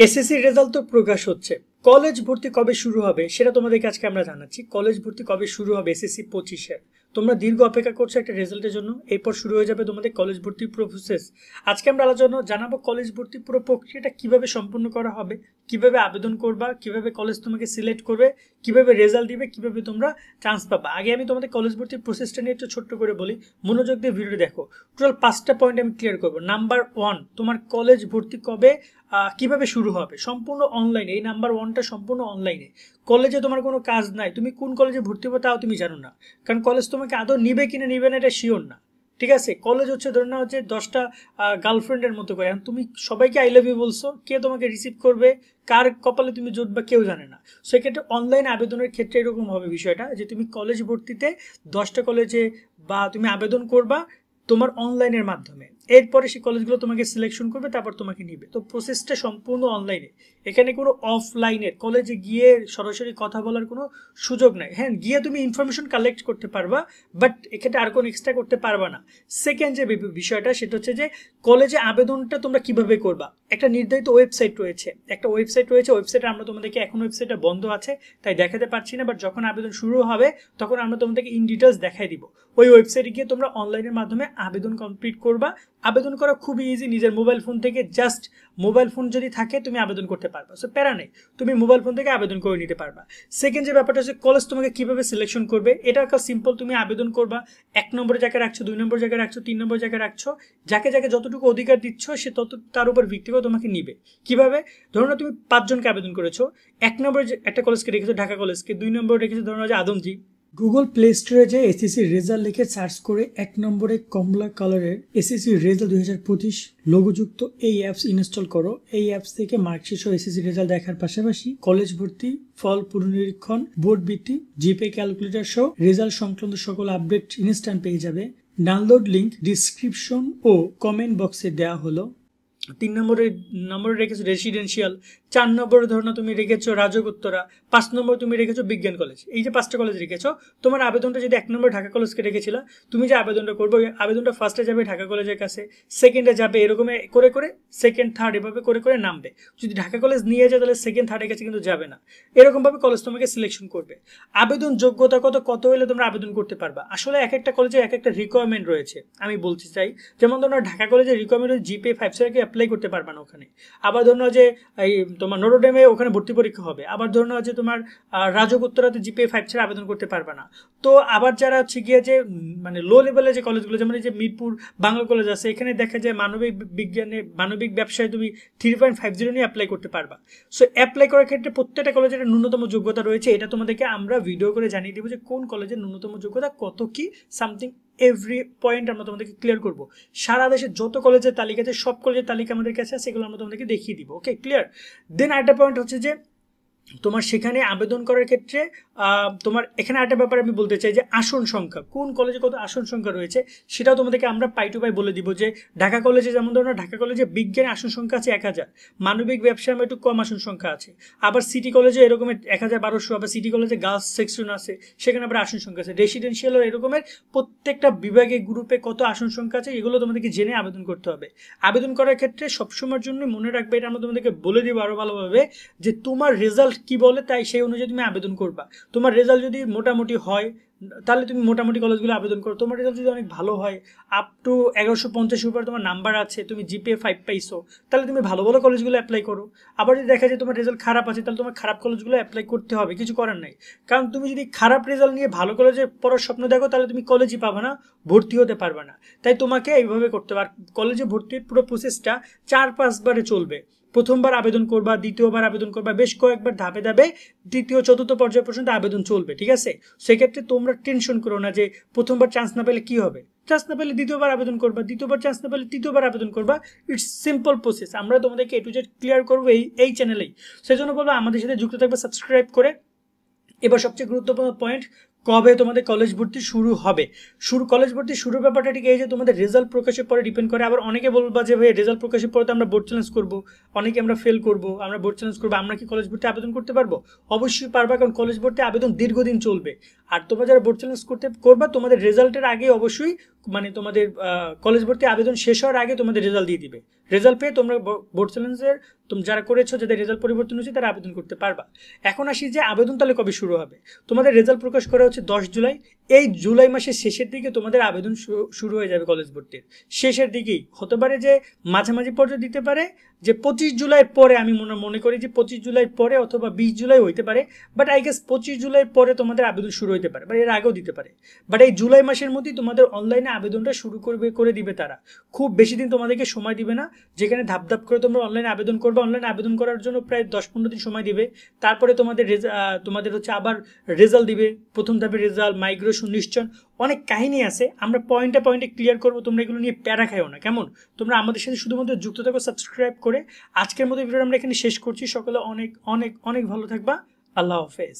SSC result তো প্রকাশ হচ্ছে। College ভর্তি কবে শুরু হবে সেটা তোমাদেরকে আজকে আমরা জানাচ্ছি। কলেজ ভর্তি কবে শুরু হবে এসএসসি 25-এ। তোমরা দীর্ঘ অপেক্ষা করছো একটা রেজাল্টের জন্য, এরপর শুরু হয়ে যাবে তোমাদের কলেজ ভর্তির প্রসেস। আজকে আমরা আলোচনা জানাবো কলেজ ভর্তি পুরো প্রক্রিয়াটা কিভাবে সম্পূর্ণ করা হবে, কিভাবে আবেদন করবা, কিভাবে কলেজ তোমাকে সিলেক্ট করবে, কিভাবে রেজাল্ট দিবে, কিভাবে তোমরা চান্স পাবা। আগে আমি তোমাদের কলেজ ভর্তির প্রসেসটা নিয়ে একটু ছোট্ট করে বলি, মনোযোগ দিয়ে ভিডিওটি দেখো। টোটাল 5টা পয়েন্ট আমি ক্লিয়ার করবো। নাম্বার 1, তোমার কলেজ ভর্তি কবে কিভাবে শুরু হবে, সম্পূর্ণ অনলাইনে। এই নাম্বার 1টা সম্পূর্ণ অনলাইনে। কলেজে তোমার কোনো কাজ নাই, তুমি কোন কলেজে ভর্তি হবে তাও তুমি জানো না, কারণ কলেজ তোমাকে আদৌ নিবে কিনা নিবে না এটা শিওর না। ঠিক আছে, কলেজ হচ্ছে ধরে নেওয়া হচ্ছে 10টা গার্লফ্রেন্ডের মতো করে। তুমি সবাইকে আই লাভ ইউ বলছো, কে তোমাকে রিসিভ করবে, কার কপালে তুমি জুটবা কেউ জানে না। সেক্ষেত্রে অনলাইন আবেদনের ক্ষেত্রে এরকম হবে বিষয়টা, যে তুমি কলেজ ভর্তিতে 10টা কলেজে বা তুমি আবেদন করবা তোমার অনলাইনের মাধ্যমে। এরপরে সেই কলেজগুলো তোমাকে সিলেকশন করবে, তারপর তোমাকে নিবে। তো প্রসেসটা সম্পূর্ণ অনলাইনে, এখানে কোনো অফলাইনের কলেজে গিয়ে সরাসরি কথা বলার কোনো সুযোগ নাই। হ্যাঁ, গিয়ে তুমি ইনফরমেশন কালেক্ট করতে পারবা, বাট এক্ষেত্রে আর কোনো এক্সট্রা করতে পারবা না। সেকেন্ড যে বিষয়টা সেটা হচ্ছে যে কলেজে আবেদনটা তোমরা কিভাবে করবা। একটা নির্ধারিত ওয়েবসাইট রয়েছে, ওয়েবসাইটে আমরা তোমাদেরকে, এখন ওয়েবসাইটটা বন্ধ আছে তাই দেখাতে পারছি না, বাট যখন আবেদন শুরু হবে তখন আমরা তোমাদেরকে ইন ডিটেলস দেখাই দিব। ওই ওয়েবসাইটে গিয়ে তোমরা অনলাইনের মাধ্যমে আবেদন কমপ্লিট করবা। আবেদন করা খুবই ইজি, নিজের মোবাইল ফোন থেকে, জাস্ট মোবাইল ফোন যদি থাকে তুমি আবেদন করতে পারবা। সো প্যারা নেই, তুমি মোবাইল ফোন থেকে আবেদন করে নিতে পারবা। সেকেন্ড যে ব্যাপারটা হচ্ছে কলেজ তোমাকে কিভাবে সিলেকশন করবে, এটা একটা সিম্পল। তুমি আবেদন করবা, 1 নম্বরে জায়গায় রাখছো, 2 নম্বর জায়গায় রাখছো, 3 নম্বর জায়গায় রাখছো, যাকে যাকে যতটুকু অধিকার দিচ্ছ সে তত তার উপর ভিত্তি করে তোমাকে নিবে। কিভাবে, ধরো না তুমি 5 জনকে আবেদন করেছো, 1 নম্বরে একটা কলেজকে রেখেছো ঢাকা কলেজকে, 2 নম্বরে রেখেছো ধরো যে আদমজি। গুগল প্লে স্টোরে যে এসএসসি রেজাল্ট লিখে সার্চ করে 1 নম্বরে কমলা কালারের এসএসসি রেজাল্ট 2025 লোগোযুক্ত এই অ্যাপস ইনস্টল করো। এই অ্যাপস থেকে মার্কশিট সহ এসএসসি রেজাল্ট দেখার পাশাপাশি কলেজ ভর্তি, ফল পুনর্নিরীক্ষণ, বোর্ড ভিত্তি, জিপে ক্যালকুলেটর সহ রেজাল্ট সংক্রান্ত সকল আপডেট ইনস্ট্যান্ট পেয়ে যাবে। ডাউনলোড লিংক ডিসক্রিপশন ও কমেন্ট বক্সে দেওয়া হলো। 3 নম্বরে রেখেছো রেসিডেন্সিয়াল, 4 নম্বরে ধরো না তুমি রেখেছো রাজকোত্তরা, 5 নম্বরে তুমি রেখেছো বিজ্ঞান কলেজ। এই যে 5টা কলেজ রেখেছো, তোমার আবেদনটা যদি 1 নম্বরে ঢাকা কলেজকে রেখেছিলা, তুমি যে আবেদনটা করবে ওই আবেদনটা ফার্স্টে যাবে ঢাকা কলেজের কাছে, সেকেন্ডে যাবে, এরকম করে করে সেকেন্ড থার্ড এভাবে করে করে নামবে। যদি ঢাকা কলেজ নিয়ে যায় তাহলে সেকেন্ড থার্ডের কাছে কিন্তু যাবে না। এরকমভাবে কলেজ তোমাকে সিলেকশন করবে। আবেদন যোগ্যতা কত হলে তোমরা আবেদন করতে পারবা। আসলে এক একটা কলেজে এক একটা রিকোয়ারমেন্ট রয়েছে, আমি বলতে চাই। যেমন ধরো ঢাকা কলেজের রিকোয়ারমেন্ট জিপে 5 স্টারকে অ্যাপ্লাই করতে পারবা না ওখানে। আবার ধরো যে এই তোমার নরোডেমে ওখানে ভর্তি পরীক্ষা হবে। আবার ধরো যে তোমার রাজকোত্তরাতে জিপে 5 ছাড়া আবেদন করতে পারবে না। তো আবার যারা হচ্ছে গিয়ে যে মানে লো লেভেলের যে কলেজগুলো, যেমন এই যে মিরপুর বাংলা কলেজ আছে, এখানে দেখা যায় মানবিক বিজ্ঞানে, মানবিক ব্যবসায় তুমি 3.50 নিয়ে অ্যাপ্লাই করতে পারবা। সো অ্যাপ্লাই করার ক্ষেত্রে প্রত্যেকটা কলেজের ন্যূনতম যোগ্যতা রয়েছে। এটা তোমাদেরকে আমরা ভিডিও করে জানিয়ে দেবো যে কোন কলেজের ন্যূনতম যোগ্যতা কত কি, সামথিং এভরি পয়েন্ট আমরা তোমাদেরকে ক্লিয়ার করবো। সারা দেশে যত কলেজের তালিকা আছে সব কলেজের তালিকা আমাদের কাছে আছে, সেগুলো আমরা তোমাদেরকে দেখিয়ে দিব। ওকে, ক্লিয়ার। দেন আরেকটা পয়েন্ট হচ্ছে যে তোমার সেখানে আবেদন করার ক্ষেত্রে তোমার এখানে একটা ব্যাপার আমি বলতে চাই যে আসন সংখ্যা, কোন কলেজে কত আসন সংখ্যা রয়েছে সেটাও তোমাদেরকে আমরা পাই টু পাই বলে দিব। যে ঢাকা কলেজে যেমন ধরো ঢাকা কলেজে বিজ্ঞানে আসন সংখ্যা আছে 1000, মানবিক ব্যবসায় একটু কম আসন সংখ্যা আছে। আবার সিটি কলেজে এরকমের 1200, আবার সিটি কলেজে গার্লস সেকশন আছে, সেখানে আবার আসন সংখ্যা আছে। রেসিডেন্সিয়াল এরকমের প্রত্যেকটা বিভাগে গ্রুপে কত আসন সংখ্যা আছে এগুলো তোমাদেরকে জেনে আবেদন করতে হবে। আবেদন করার ক্ষেত্রে সবসময়ের জন্য মনে রাখবে, এটা আমরা তোমাদেরকে বলে দিব আরো ভালোভাবে, যে তোমার রেজাল্ট কি বলে তাই সেই অনুযায়ী তুমি আবেদন করবা। তোমার রেজাল্ট যদি মোটামুটি হয় তাহলে তুমি মোটামুটি কলেজগুলো আবেদন করো। তোমার রেজাল্ট যদি অনেক ভালো হয়, আপ টু 1150 উপর তোমার নাম্বার আছে, তুমি জিপিএ 5 পাইছো, তাহলে তুমি ভালো ভালো কলেজগুলো অ্যাপ্লাই করো। আবার যদি দেখা যায় তোমার রেজাল্ট খারাপ আছে, তাহলে তোমার খারাপ কলেজগুলো অ্যাপ্লাই করতে হবে, কিছু করার নাই। কারণ তুমি যদি খারাপ রেজাল্ট নিয়ে ভালো কলেজে পড়ার স্বপ্ন দেখো তাহলে তুমি কলেজই পাবে না, ভর্তি হতে পারবে না। তাই তোমাকে এইভাবে করতে হবে। আর কলেজে ভর্তির পুরো প্রসেসটা 4-5 বারে চলবে। প্রথমবার আবেদন করবা, দ্বিতীয়বার আবেদন করবা, বেশ কয়েকবার ধাপে ধাপে তৃতীয় চতুর্থ পর্যায় পর্যন্ত আবেদন চলবে। ঠিক আছে, সেক্ষেত্রে তোমরা টেনশন করো না যে প্রথমবার চান্স না পেলে কি হবে। চান্স না পেলে দ্বিতীয়বার আবেদন করবা, দ্বিতীয়বার চান্স না পেলে তৃতীয়বার আবেদন করবা। It's simple process. আমরা তোমাদেরকে A to Z ক্লিয়ার করবো এই চ্যানেলেই। সেই জন্য বলবো আমাদের সাথে যুক্ত থাকবে সাবস্ক্রাইব করে। এবার সবচেয়ে গুরুত্বপূর্ণ পয়েন্ট, কবে তোমাদের কলেজ ভর্তি শুরু হবে। কলেজ ভর্তি শুরুর ব্যাপারটা ঠিক এই যে তোমাদের রেজাল্ট প্রকাশের পরে ডিপেন্ড করে। আবার অনেকে বলবা যে ভাই রেজাল্ট প্রকাশের পরে তো আমরা বোর্ড চ্যালেঞ্জ করবো, অনেকে আমরা ফেল করবো, আমরা বোর্ড চ্যালেঞ্জ করবো, আমরা কি কলেজ ভর্তি আবেদন করতে পারবো? অবশ্যই পারবা, কারণ কলেজ ভর্তি আবেদন দীর্ঘদিন চলবে। আর তোমরা যারা বোর্ড চ্যালেঞ্জ করবা তোমাদের রেজাল্টের আগে অবশ্যই মানে তোমাদের কলেজ ভর্তি আবেদন শেষ হওয়ার আগে তোমাদের রেজাল্ট দিয়ে দিবে। রেজাল্ট পেয়ে তোমরা বোর্ড চ্যালেঞ্জের তুমি যারা করেছো, যাদের রেজাল্ট পরিবর্তন হয়েছে তারা আবেদন করতে পারবা। এখন আসি যে আবেদন তাহলে কবে শুরু হবে। তোমাদের রেজাল্ট প্রকাশ করা হচ্ছে 10 জুলাই। এই জুলাই মাসের শেষের দিকে তোমাদের আবেদন শুরু হয়ে যাবে কলেজ ভর্তির। শেষের দিকেই হতে পারে, যে মাঝামাঝি পর্যায়ে দিতে পারে, যে 25 জুলাইয়ের পরে, আমি মনে করি যে 25 জুলাইয়ের পরে অথবা 20 জুলাই হইতে পারে। বাট আই গেস 25 জুলাইয়ের পরে তোমাদের আবেদন শুরু হতে পারে, বা এর আগেও দিতে পারে। বাট এই জুলাই মাসের মধ্যেই তোমাদের অনলাইনে আবেদনটা শুরু করে দিবে তারা। খুব বেশি দিন তোমাদেরকে সময় দিবে না, যেখানে ধাপ ধাপ করে তোমরা অনলাইনে আবেদন করবে। অনলাইনে আবেদন করার জন্য প্রায় 10-15 দিন সময় দিবে। তারপরে তোমাদের হচ্ছে আবার রেজাল্ট দিবে। প্রথম ধাপে রেজাল্ট, মাইগ্রেশন, নিশ্চয়ন, অনেক কাহিনী আছে। আমরা পয়েন্টে পয়েন্টে ক্লিয়ার করবো, তোমরা এগুলো নিয়ে প্যারা খাইও না, কেমন? তোমরা আমাদের সাথে শুধুমাত্র যুক্ত থাকো সাবস্ক্রাইব করে। আজকের মতো ভিডিও আমরা এখানে শেষ করছি। সকলে অনেক অনেক অনেক ভালো থাকবা। আল্লাহ হাফেজ।